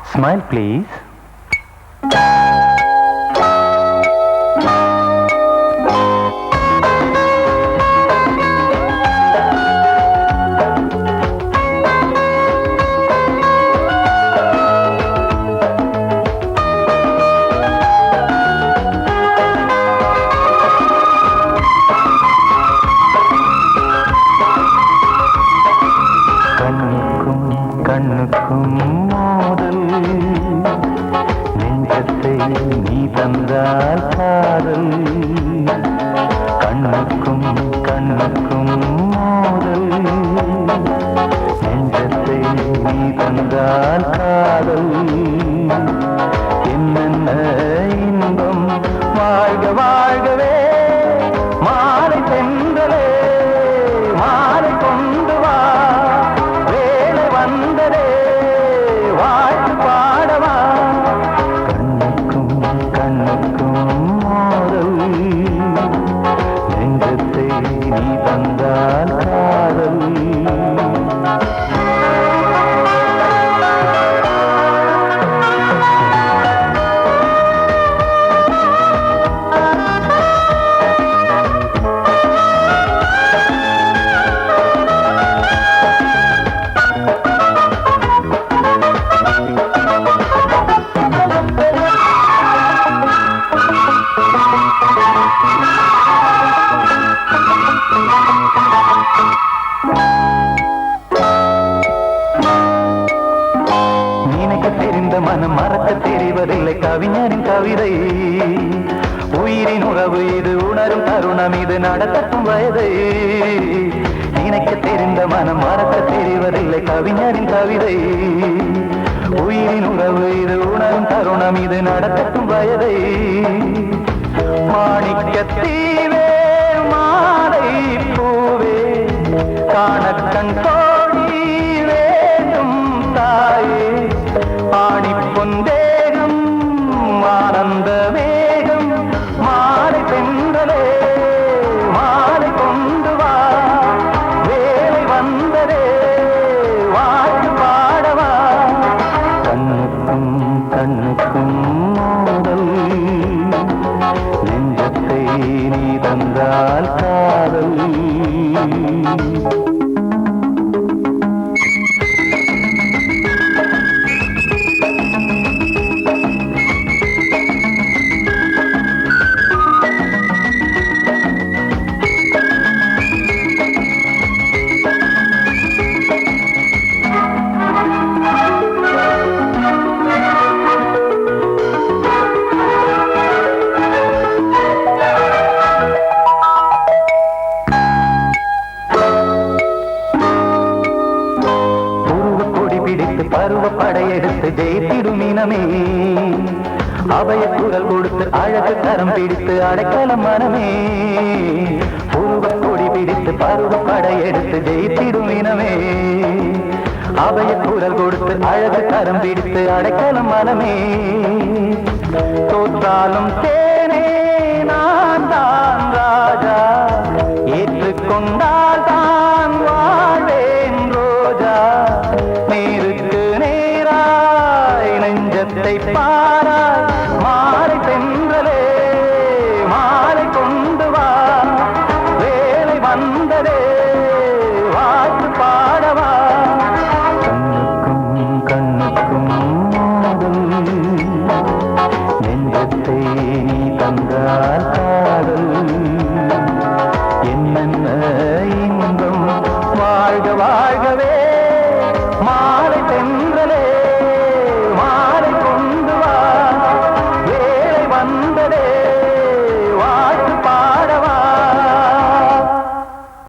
Smile, please. கண்ணுக்கும் மோதல் நெஞ்சத்தை நீ தந்தால் காதல் கண்ணுக்கும் மோதல் நெஞ்சத்தை நீ தந்தால் காதல் என்னென்ன இன்பம் வாழ்க வாழ்கவே மாலை தென்றலே மாலை கொண்டு வா வேலை வந்ததே வாழ்த்து பாடவா கண்ணுக்கும் மோதல் நெஞ்சத்தை நீ தந்தால் காதல் மனம் மறக்க தெரிவதில்லை கவிஞரின் கவிதை உயிரின் உறவு இது உணரும் தருணம் இது நடத்தட்டும் வயதை நினைக்க தெரிந்த மனம் மறக்க தெரிவதில்லை கவிஞரின் கவிதை உயிரின் உறவு இது உணரும் தருணம் இது நடத்தட்டும் வயதை மாணிக்க தீவே மாலை பூவே காணக்கண் தோழி வேண்டும் தாயே ஆணி பொந்தேகம் ஆனந்த வேகம் மாலை பெண்களே மாலை கொண்டு வா வேலை வந்ததே வாழ்த்து பாடவா கண்ணுக்கும் மோதல் நெஞ்சத்தை நீ தந்தால் காதல் பருவ படையெடுத்து ஜெயித்திடும் இனமே அபய குரல் கொடுத்து அழகு கரம் பிடித்து அடைக்கலம் மனமே உருவ கொடி பிடித்து பருவ படையெடுத்து ஜெயித்திடும் இனமே அபய குரல் கொடுத்து அழகு கரம் பிடித்து அடைக்கலம் மனமே தோற்றாலும் தேனே நான் தான் ராஜா ஏற்றுக்கொண்டால் தான் வாழ்வேன் ரோஜா நேருக்கு நேராய் நெஞ்சத்தை பாராய்